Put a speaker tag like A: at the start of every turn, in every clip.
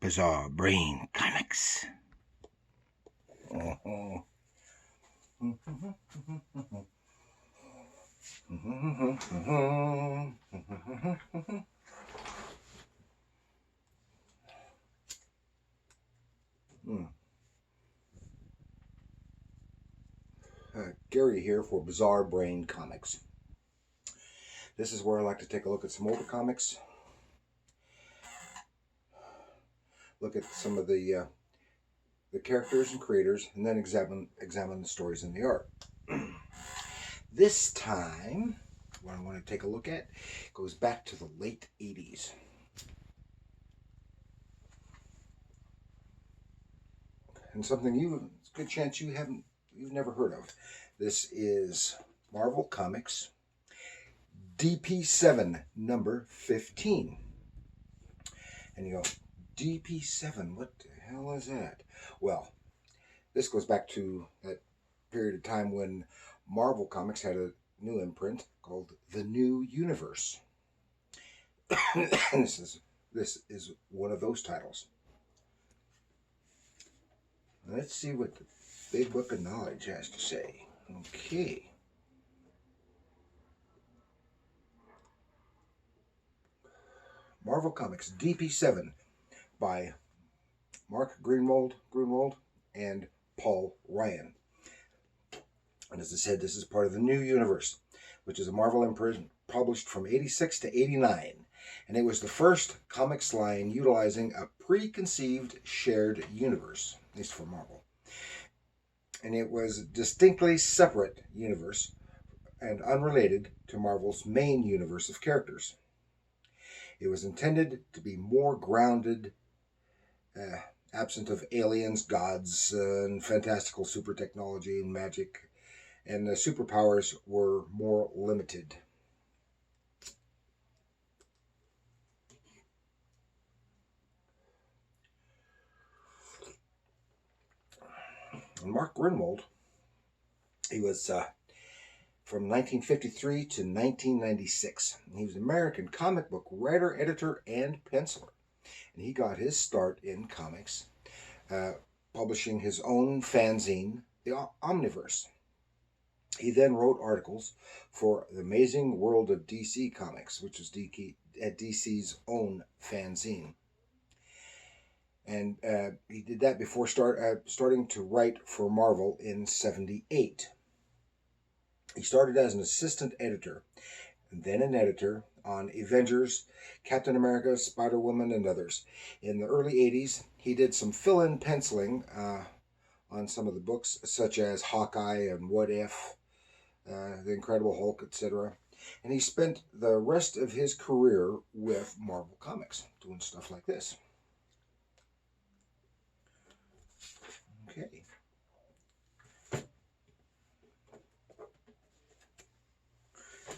A: Bizarre Brain Comics. Gary here for Bizarre Brain Comics. This is where I like to take a look at some older comics, look at some of the characters and creators, and then examine the stories and the art. This time, what I want to take a look at goes back to the late 80s. And something it's a good chance you've never heard of. This is Marvel Comics D.P.7 number 15. And you go, D.P.7, what the hell is that? Well, this goes back to that period of time when Marvel Comics had a new imprint called The New Universe. And this is one of those titles. Let's see what the Big Book of Knowledge has to say. Okay. Marvel Comics D.P.7 by Mark Greenwald and Paul Ryan. And as I said, this is part of the New Universe, which is a Marvel imprint published from 86 to 89. And it was the first comics line utilizing a preconceived shared universe, at least for Marvel. And it was a distinctly separate universe and unrelated to Marvel's main universe of characters. It was intended to be more grounded, absent of aliens, gods, and fantastical super technology and magic, and the superpowers were more limited. And Mark Greenwald, he was from 1953 to 1996. He was an American comic book writer, editor, and penciler. And he got his start in comics, publishing his own fanzine, The Omniverse. He then wrote articles for The Amazing World of DC Comics, which was DC's own fanzine. And he did that before starting to write for Marvel in '78. He started as an assistant editor, and then an editor on Avengers, Captain America, Spider-Woman, and others. In the early '80s, he did some fill-in penciling on some of the books, such as Hawkeye and What If, The Incredible Hulk, etc. And he spent the rest of his career with Marvel Comics, doing stuff like this. Okay.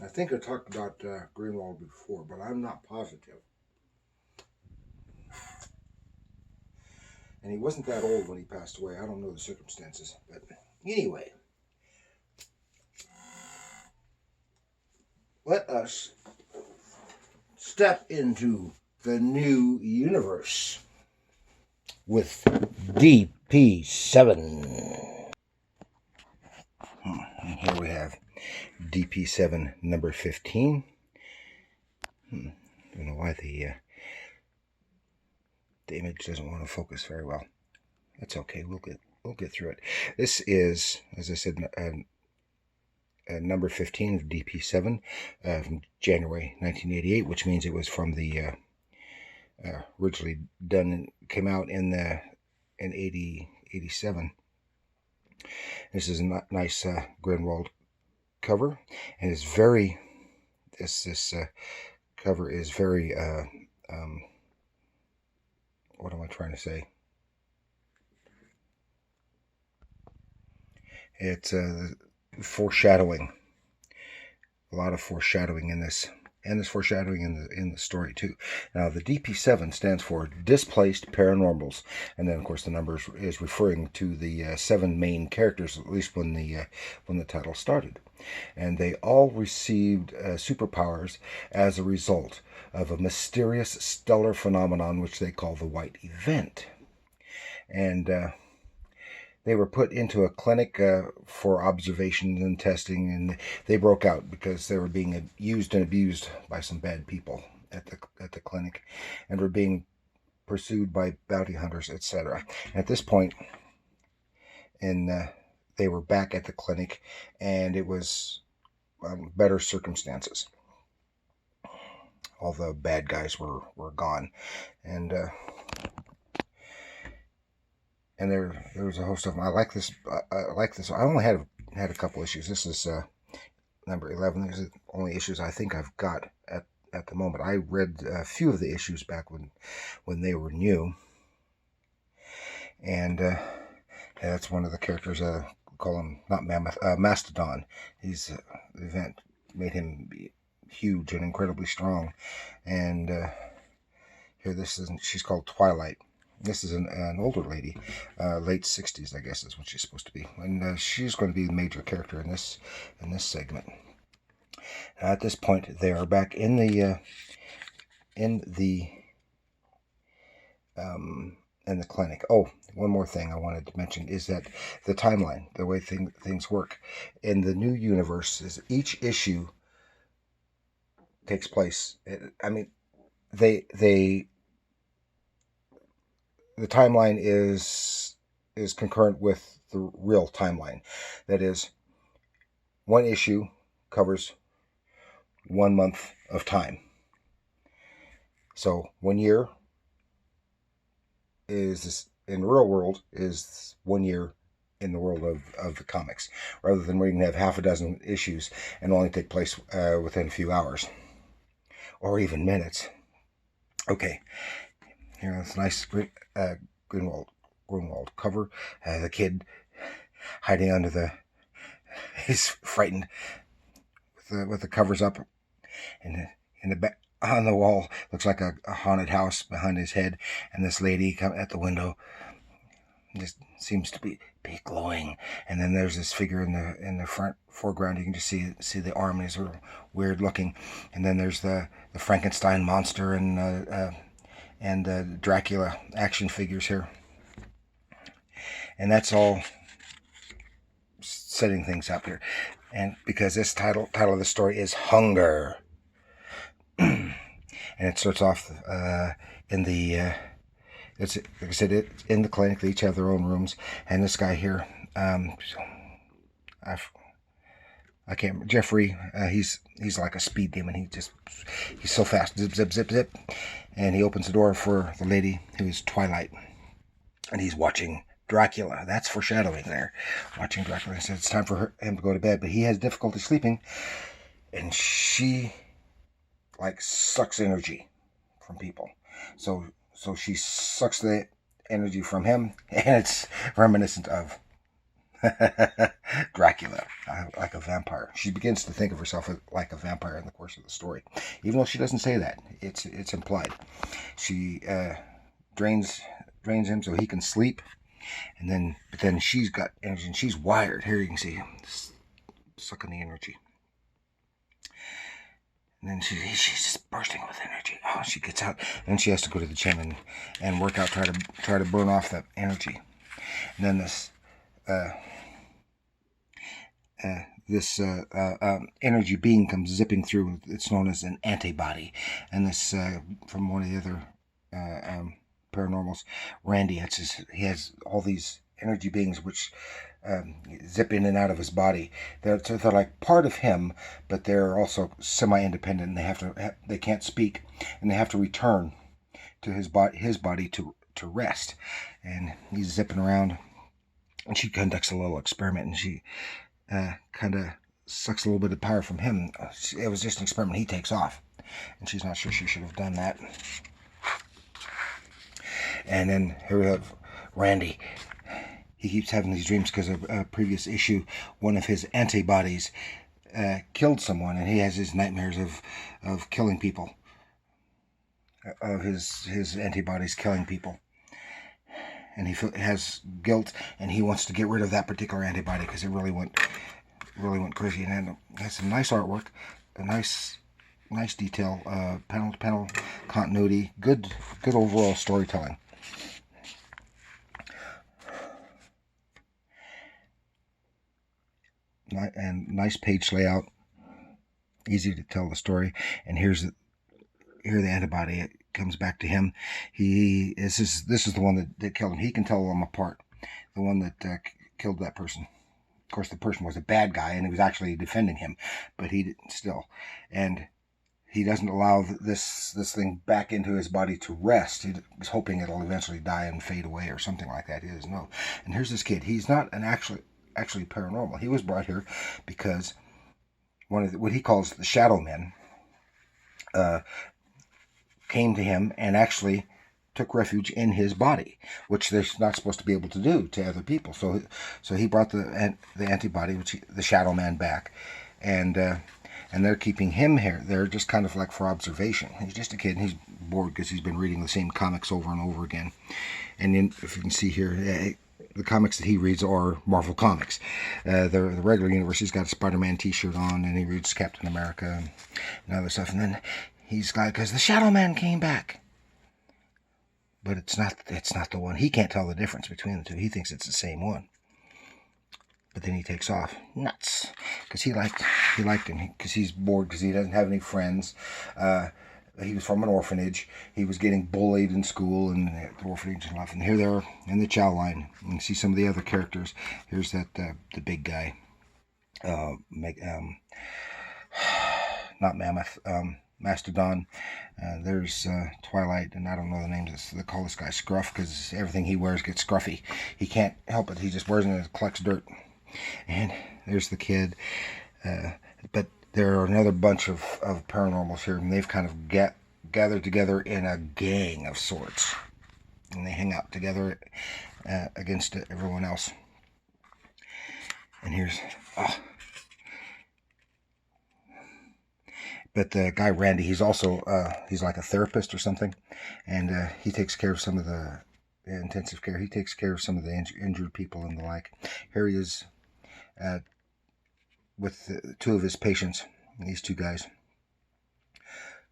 A: I think I talked about Greenwald before, but I'm not positive. And he wasn't that old when he passed away. I don't know the circumstances. But anyway, let us step into the new universe with D.P.7. And here we have D.P.7 number 15. I don't know why the image doesn't want to focus very well. That's okay. We'll get through it. This is, as I said, number 15 of D.P.7 from January 1988, which means it was from the originally done, came out in 87. This is a nice Greenwald cover, and it's very this cover is very what am I trying to say? It's foreshadowing. A lot of foreshadowing in this, and there's foreshadowing in the story too. Now, the DP7 stands for Displaced Paranormals, and then of course the number is referring to the 7 main characters, at least when the title started, and they all received superpowers as a result of a mysterious stellar phenomenon which they call the White Event, and they were put into a clinic for observation and testing, and they broke out because they were being used and abused by some bad people at the clinic, and were being pursued by bounty hunters, etc. At this point, they were back at the clinic, and it was better circumstances. All the bad guys were gone, and there was a host of them. I like this. I only had a couple issues. This is number 11. These are the only issues I think I've got at the moment. I read a few of the issues back when they were new, and that's one of the characters. Call him not Mammoth, Mastodon. The event made him huge and incredibly strong, and here she's called Twilight. This is an older lady, late 60s, I guess is what she's supposed to be, and she's going to be the major character in this segment. At this point, they are back in the clinic. Oh, one more thing I wanted to mention is that the timeline, the way things work in the new universe, is each issue takes place. I mean, the timeline is concurrent with the real timeline. That is, one issue covers 1 month of time. So 1 year is in the real world is 1 year in the world of the comics, rather than where you can have half a dozen issues and only take place within a few hours or even minutes. Okay, here this nice Greenwald cover. The kid hiding under he's frightened with the covers up, and in the back on the wall looks like a haunted house behind his head, and this lady at the window just seems to be glowing, and then there's this figure in the front foreground. You can just see the arm is weird looking, and then there's the Frankenstein monster and Dracula action figures here, and that's all setting things up here. And because this title of the story is Hunger, and it starts off in the it's like I said, it's in the clinic. They each have their own rooms, and this guy here, I can't remember, Jeffrey. He's like a speed demon. He's so fast, zip zip zip zip, and he opens the door for the lady who is Twilight, and he's watching Dracula. That's foreshadowing there. Watching Dracula. He says it's time for him to go to bed, but he has difficulty sleeping, and she like sucks energy from people. So she sucks the energy from him, and it's reminiscent of Dracula, like a vampire. She begins to think of herself like a vampire in the course of the story, even though she doesn't say that. It's implied. She drains him so he can sleep, but then she's got energy, and she's wired. Here you can see sucking the energy. And then she's just bursting with energy. Oh, she gets out, and she has to go to the gym and work out, try to burn off that energy. And then this energy being comes zipping through. It's known as an antibody, and this from one of the other paranormals, Randy. He has all these energy beings which zip in and out of his body. They're like part of him, but they're also semi-independent, and they can't speak, and they have to return to his body to rest. And he's zipping around, and she conducts a little experiment, and she kind of sucks a little bit of power from him. It was just an experiment. He takes off, and she's not sure she should have done that. And then here we have Randy. He keeps having these dreams because of a previous issue. One of his antibodies killed someone, and he has his nightmares of killing people, of his antibodies killing people, and he has guilt, and he wants to get rid of that particular antibody because it really went crazy. And it has some nice artwork, a nice detail, panel to panel continuity, good overall storytelling. And nice page layout, easy to tell the story. And here the antibody, it comes back to him. This is the one that killed him. He can tell them apart. The one that killed that person. Of course, the person was a bad guy, and he was actually defending him, but he still. And he doesn't allow this thing back into his body to rest. He's hoping it'll eventually die and fade away or something like that. He doesn't know. And here's this kid. He's not actually paranormal. He was brought here because one of what he calls the shadow men came to him and actually took refuge in his body, which they're not supposed to be able to do to other people. So he brought the antibody, the shadow man, back, and they're keeping him here. They're just kind of like for observation. He's just a kid, and he's bored because he's been reading the same comics over and over again. And then, if you can see here, the comics that he reads are Marvel comics. The regular universe, he's got a Spider-Man t-shirt on, and he reads Captain America and other stuff. And then he's like, because the Shadow Man came back. But it's not the one. He can't tell the difference between the two. He thinks it's the same one. But then he takes off. Nuts. Because he liked him. Because he's bored because he doesn't have any friends. He was from an orphanage. He was getting bullied in school and the orphanage and stuff. And here they're in the chow line. You can see some of the other characters. Here's the big guy. Not Mammoth. Mastodon. There's Twilight, and I don't know the names. They call this guy Scruff because everything he wears gets scruffy. He can't help it. He just wears it and it collects dirt. And there's the kid. But there are another bunch of paranormals here, and they've kind of gathered together in a gang of sorts. And they hang out together against everyone else. And here's... But the guy Randy, he's also he's like a therapist or something, and he takes care of some of the intensive care. He takes care of some of the injured people and the like. Here he is with two of his patients, these two guys,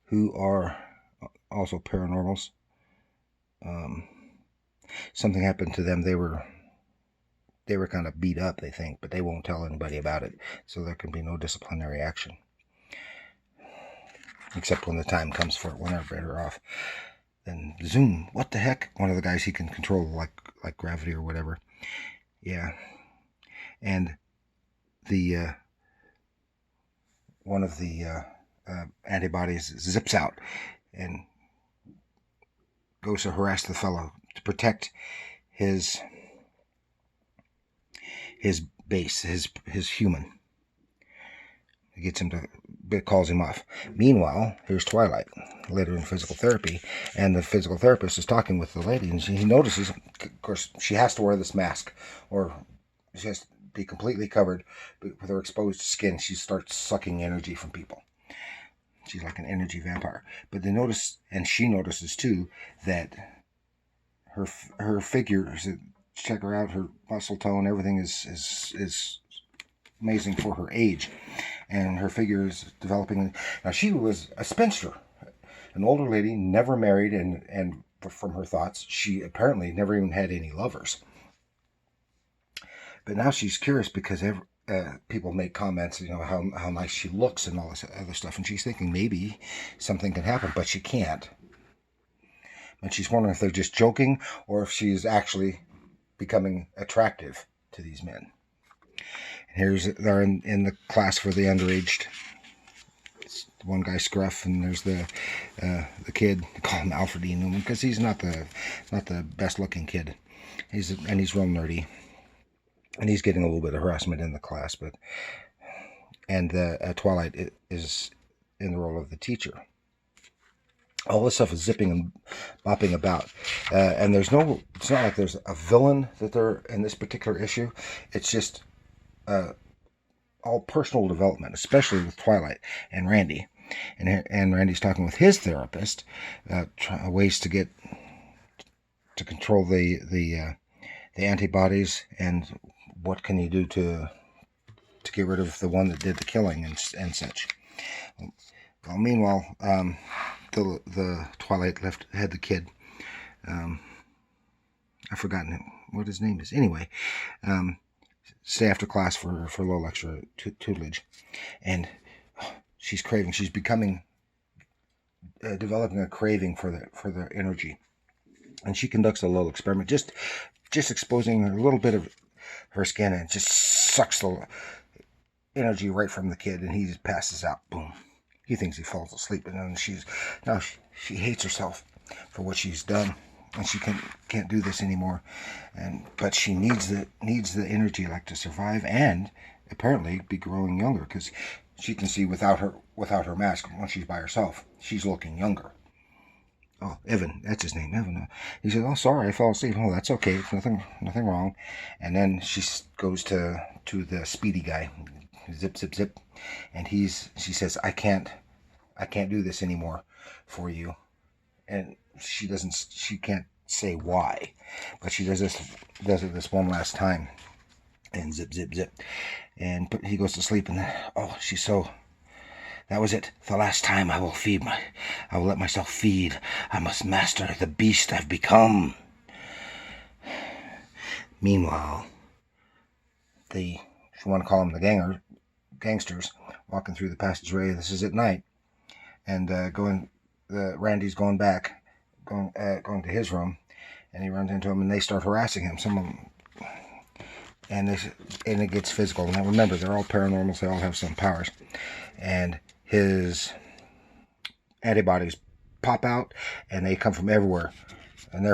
A: who are also paranormals. Something happened to them. They were kind of beat up, they think, but they won't tell anybody about it, so there can be no disciplinary action. Except when the time comes for it, when they're better off. Then zoom, what the heck? One of the guys, he can control like gravity or whatever. Yeah. And the one of the antibodies zips out and goes to harass the fellow to protect his base, his human. It gets him to... It calls him off. Meanwhile, here's Twilight, later in physical therapy, and the physical therapist is talking with the lady, and he notices, of course, she has to wear this mask, or she has to be completely covered, but with her exposed skin, she starts sucking energy from people. She's like an energy vampire. But they notice, and she notices too, that her figure, check her out, her muscle tone, everything is amazing for her age. And her figure is developing. Now, she was a spinster, an older lady, never married, and from her thoughts, she apparently never even had any lovers. But now she's curious because people make comments, how nice she looks and all this other stuff, and she's thinking maybe something can happen, but she can't. And she's wondering if they're just joking or if she's actually becoming attractive to these men. They're in the class for the underaged. It's one guy Scruff, and there's the kid. They call him Alfred E. Newman because he's not the best looking kid. He's real nerdy, and he's getting a little bit of harassment in the class. And Twilight is in the role of the teacher. All this stuff is zipping and bopping about, and it's not like there's a villain that they're in this particular issue. It's just all personal development, especially with Twilight and Randy. And Randy's talking with his therapist, ways to control the antibodies, and what can you do to get rid of the one that did the killing and such. Well, meanwhile, the Twilight had the kid. I've forgotten what his name is. Anyway, stay after class for a little extra tutelage, and she's craving. She's becoming developing a craving for the energy, and she conducts a little experiment, just exposing a little bit of her skin, and it just sucks the energy right from the kid, and he just passes out. Boom. He thinks he falls asleep, and then she hates herself for what she's done, and she can't do this anymore. But she needs the energy, like, to survive, and apparently be growing younger, because she can see without her mask, when she's by herself, she's looking younger. Oh, Evan, that's his name, Evan. He says, "Oh, sorry, I fell asleep." "Oh, that's okay. It's nothing wrong." And then she goes to the speedy guy, zip, zip, zip, and she says, "I can't do this anymore for you." And she can't say why, but she does it this one last time, and zip, zip, zip, and he goes to sleep, and then, that was it. The last time I will let myself feed. I must master the beast I've become. Meanwhile, if you want to call them the gangsters, walking through the passageway. This is at night, and Randy's going to his room, and he runs into him, and they start harassing him. Some of them, and it gets physical. Now remember, they're all paranormals. They all have some powers, and his antibodies pop out, and they come from everywhere, and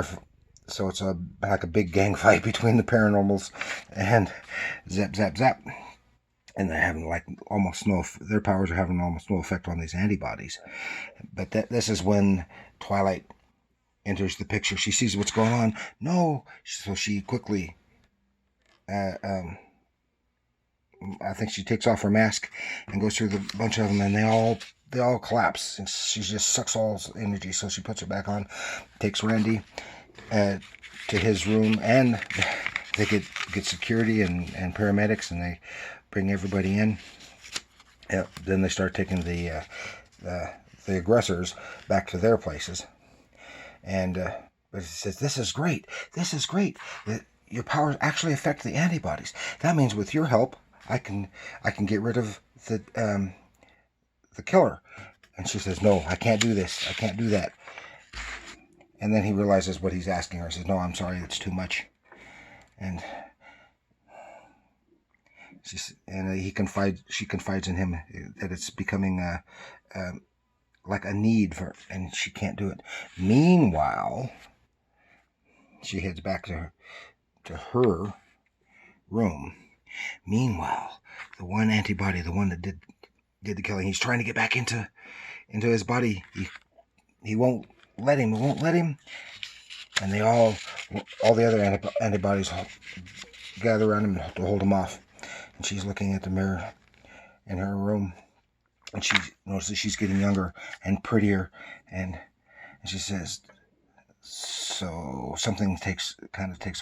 A: so it's like a big gang fight between the paranormals, and zap, zap, zap, and they're having their powers are having almost no effect on these antibodies. But this is when Twilight enters the picture. She sees what's going on. No, so she quickly, I think she takes off her mask and goes through the bunch of them, and they all collapse, and she just sucks all energy. So she puts it back on, takes Randy to his room, and they get security and paramedics, and they bring everybody in. Then they start taking the aggressors back to their places, and but it says, "This is great. This is great. Your powers actually affect the antibodies. That means with your help, I can get rid of the killer." And she says, "No, I can't do this. I can't do that." And then he realizes what he's asking her. He says, "No, I'm sorry, it's too much." And she confides in him that it's becoming like a need for, and she can't do it. Meanwhile, she heads back to her room. Meanwhile, the one antibody, the one that did the killing, he's trying to get back into his body. He won't let him. And all the other antibodies gather around him to hold him off. And she's looking at the mirror in her room, and she notices she's getting younger and prettier, and she says, "So something takes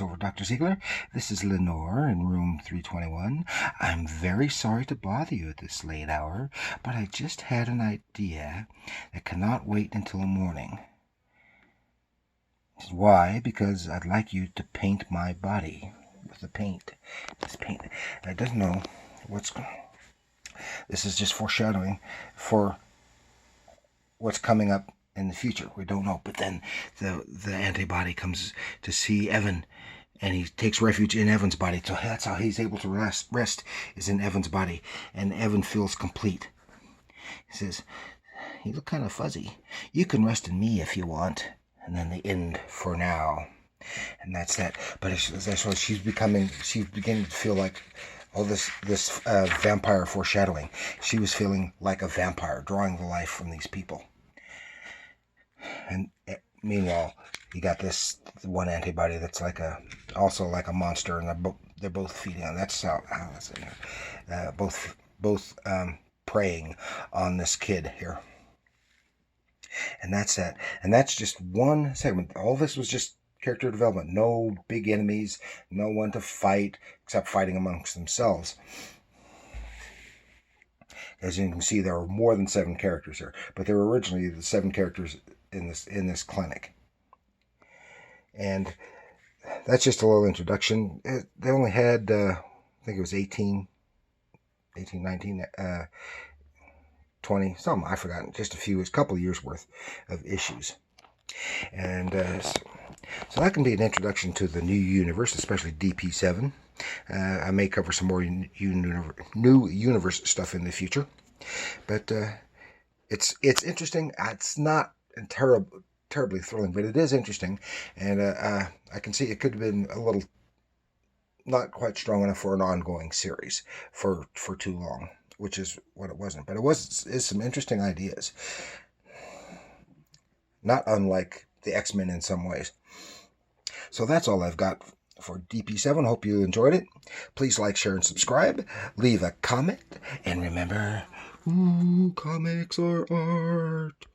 A: over, Dr. Ziegler. This is Lenore in room 321. I'm very sorry to bother you at this late hour, but I just had an idea that cannot wait until morning." "Why?" "Because I'd like you to paint my body with this paint." I don't know this is just foreshadowing for what's coming up in the future. We don't know. But then the antibody comes to see Evan, and he takes refuge in Evan's body. So that's how he's able to rest is in Evan's body, and Evan feels complete. He says, "You look kind of fuzzy. You can rest in me if you want." And then the end for now. And that's that. But she's beginning to feel like this vampire foreshadowing. She was feeling like a vampire, drawing the life from these people. And meanwhile, you got this one antibody that's also like a monster, and they're both feeding on. That's how that's in there. Both preying on this kid here. And that's that. And that's just one segment. All this was just character development. No big enemies, no one to fight, except fighting amongst themselves. As you can see, there are more than 7 characters here, but there were originally the 7 characters in this clinic. And that's just a little introduction. They only had, I think it was 18, 19, 20, some, I've forgotten, just a couple of years worth of issues. And so that can be an introduction to the new universe, especially D.P.7. I may cover some more new universe stuff in the future, but it's interesting. It's not terribly thrilling, but it is interesting, and I can see it could have been a little not quite strong enough for an ongoing series for too long, which is what it wasn't. But is some interesting ideas, not unlike the X-Men in some ways. So that's all I've got for DP7. Hope you enjoyed it. Please like, share, and subscribe. Leave a comment. And remember, comics are art.